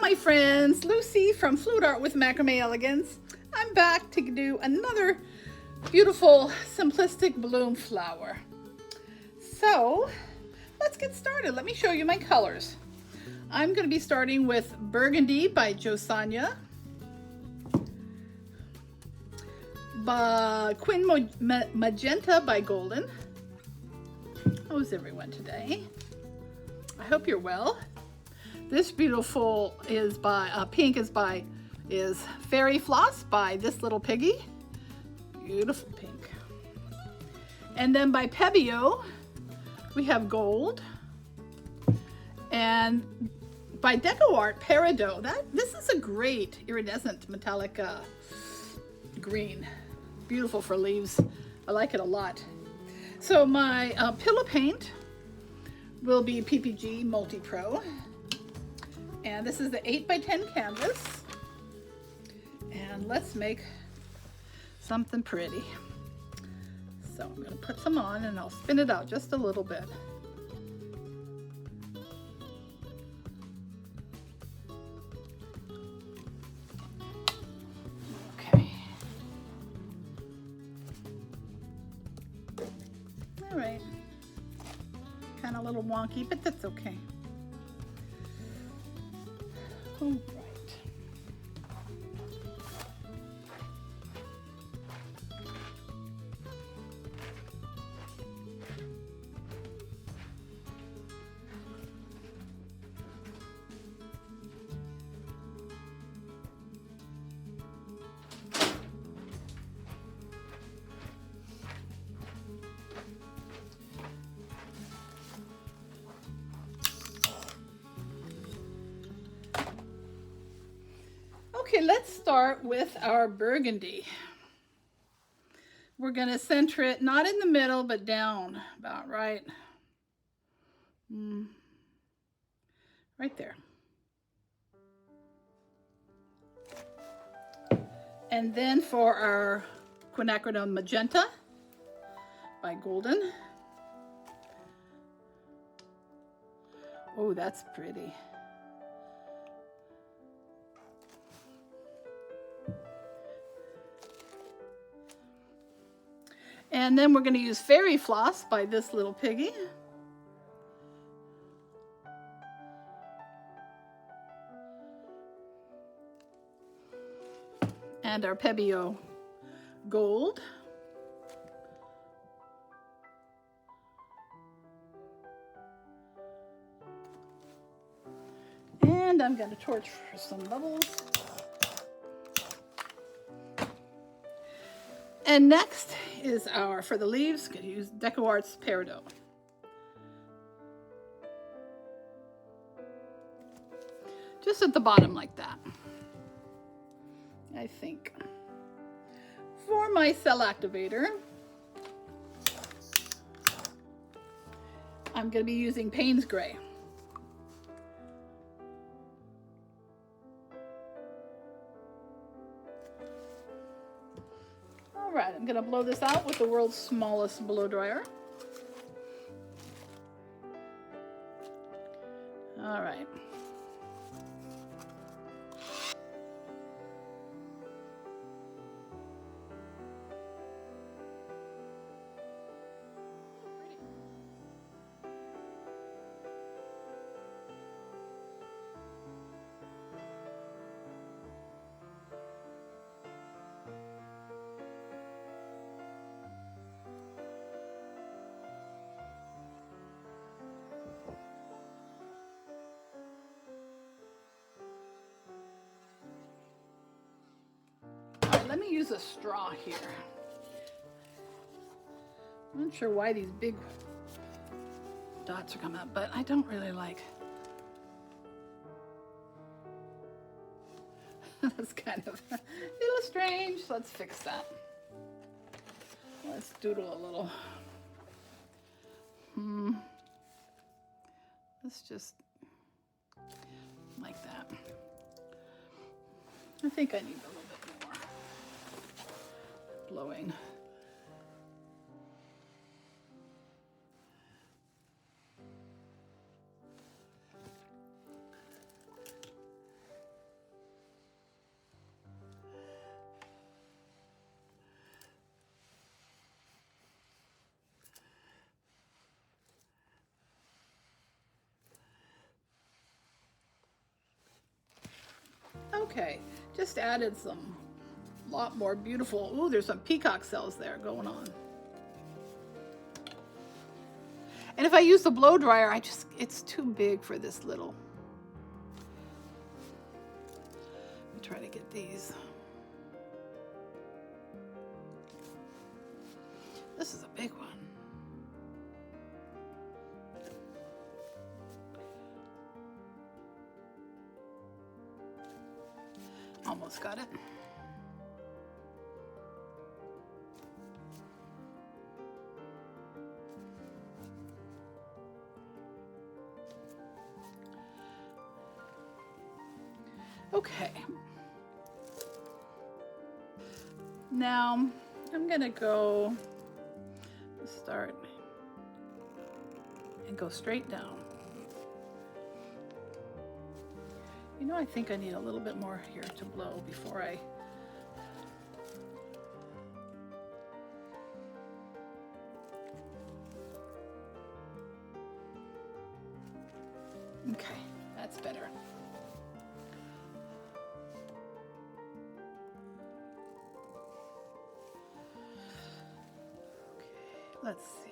Hi friends, Lucy from Flute Art with Macrame Elegance. I'm back to do another beautiful simplistic bloom flower. So let's get started. Let me show you my colors. I'm going to be starting with Burgundy by Josanya, Quinacradone Magenta by Golden. How's everyone today? I hope you're well. This beautiful is by pink is Fairy Floss by this little piggy. Beautiful pink. And then by Pebeo we have Gold. And by Deco Art Peridot, this is a great iridescent metallic green. Beautiful for leaves. I like it a lot. So my pillow paint will be PPG Multi Pro. And this is the 8x10 canvas. And let's make something pretty. So I'm going to put some on and I'll spin it out just a little bit. Okay. All right. Kind of a little wonky, but that's okay. All right. Okay, let's start with our Burgundy. We're going to center it not in the middle, but down about right there. And then for our Quinacradone Magenta by Golden. Oh, that's pretty. And then we're going to use Fairy Floss by this little piggy. And our Pebeo Gold. And I'm going to torch for some bubbles. And next is for the leaves, going to use Deco Art's Peridot. Just at the bottom like that, I think. For my cell activator, I'm going to be using Payne's Gray. All right, I'm going to blow this out with the world's smallest blow dryer. All right. Let me use a straw here. I'm not sure why these big dots are coming up, but I don't really like. That's kind of a little strange. Let's fix that. Let's doodle a little. Let's just like that. I think I need a little bit more blowing. Okay, just added some lot more beautiful. Ooh, there's some peacock cells there going on. And if I use the blow dryer, it's too big for this little. Let me try to get these. This is a big one. Almost got it. Okay. Now I'm gonna go start and go straight down. You know, I think I need a little bit more here to blow before I. Okay, that's better. Okay, let's see.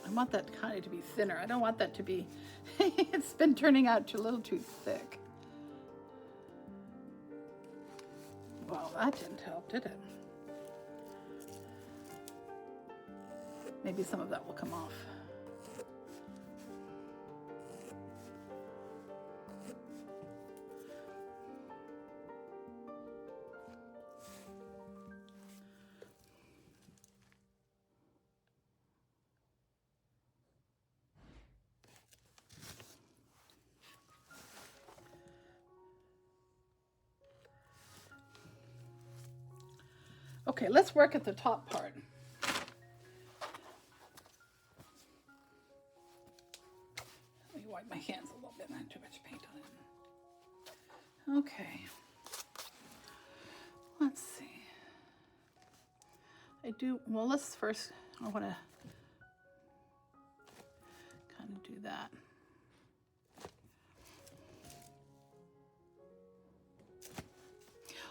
I want that kind of to be thinner. I don't want that to be, it's been turning out a little too thick. Well, that didn't help, did it? Maybe some of that will come off. Okay, let's work at the top part. Let me wipe my hands a little bit, not too much paint on it. Okay. Let's see. Well, let's first, I want to kind of do that.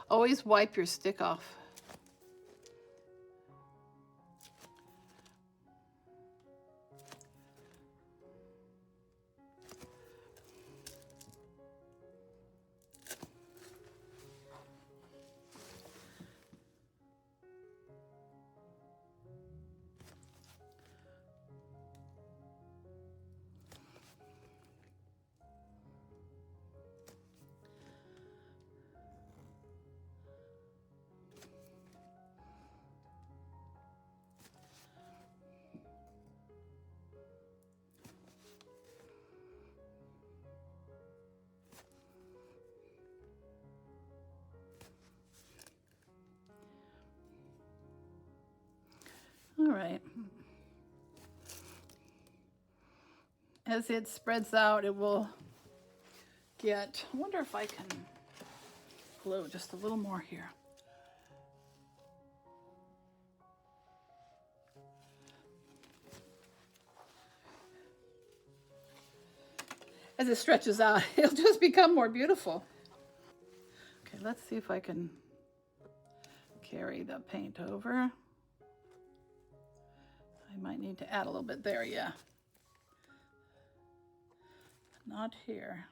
Always wipe your stick off. All right. As it spreads out, it will get, I wonder if I can glue just a little more here. As it stretches out, it'll just become more beautiful. Okay, let's see if I can carry the paint over. I might need to add a little bit there, yeah. Not here.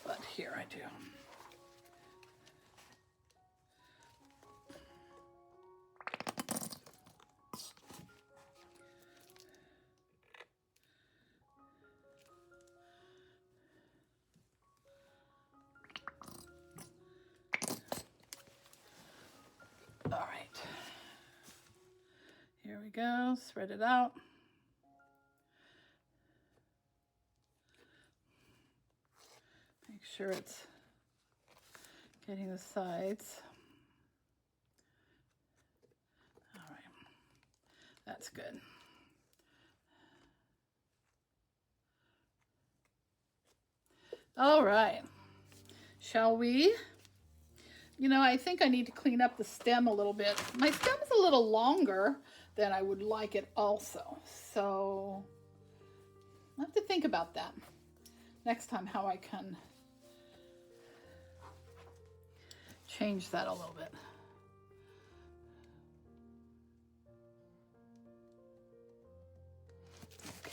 But here I do. All right. Here we go, spread it out. Make sure it's getting the sides. That's good. All right. Shall we? You know, I think I need to clean up the stem a little bit. My stem is a little longer than I would like it also. So I have to think about that next time, how I can change that a little bit. Okay.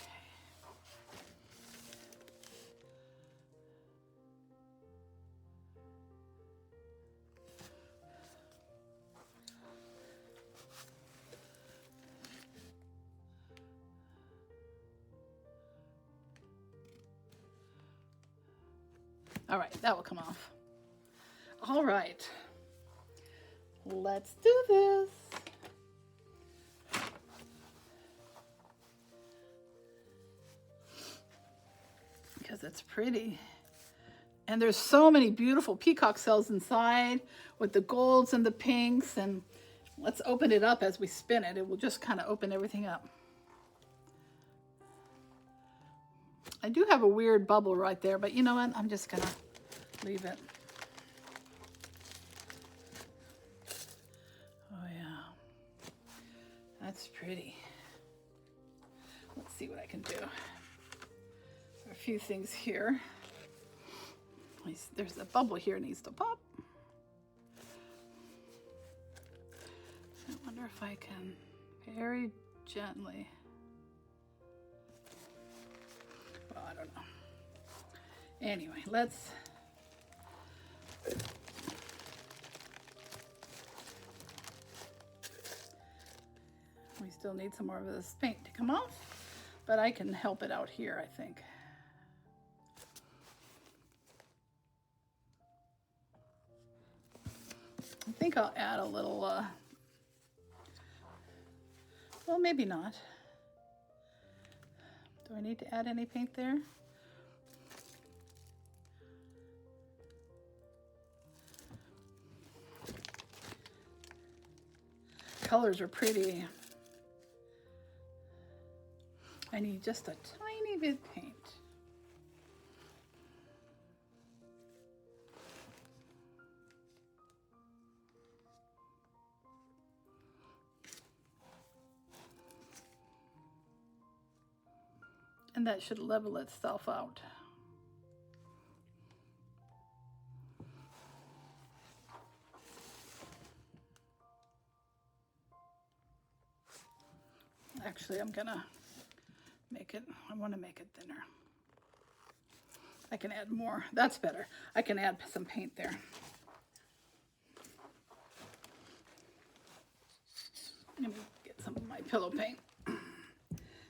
All right, that will come off. All right, let's do this. Because it's pretty. And there's so many beautiful peacock cells inside with the golds and the pinks. And let's open it up as we spin it. It will just kind of open everything up. I do have a weird bubble right there, but you know what? I'm just gonna leave it. Oh yeah, that's pretty. Let's see what I can do. There are a few things here. There's a bubble here that needs to pop. I wonder if I can very gently. Well, I don't know. Anyway, let's. We still need some more of this paint to come off, but I can help it out here, I think. I think I'll add a little, well, maybe not. Do I need to add any paint there? Colors are pretty. I need just a tiny bit of paint. And that should level itself out. Actually, I'm gonna make it, I want to make it thinner. I can add more. That's better. I can add some paint there. Let me get some of my pillow paint.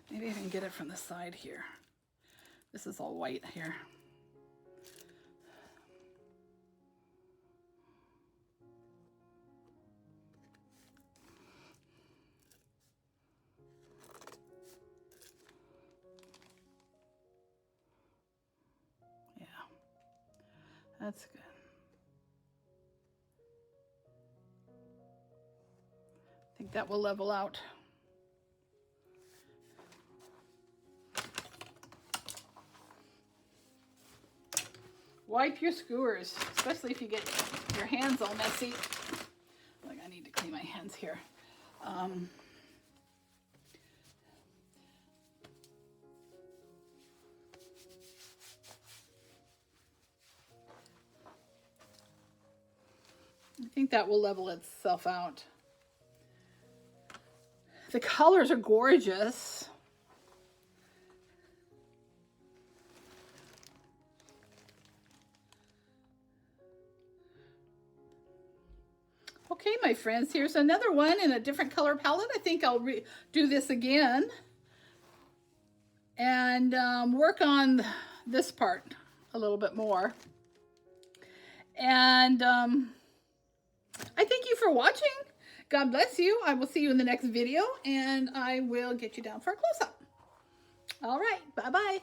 Maybe I can get it from the side here. This is all white here. Yeah, that's good. I think that will level out. Wipe your skewers, especially if you get your hands all messy. Like, I need to clean my hands here. I think that will level itself out. The colors are gorgeous. Okay, my friends, here's another one in a different color palette. I think I'll do this again and work on this part a little bit more. And I thank you for watching. God bless you. I will see you in the next video, and I will get you down for a close-up. All right, bye-bye.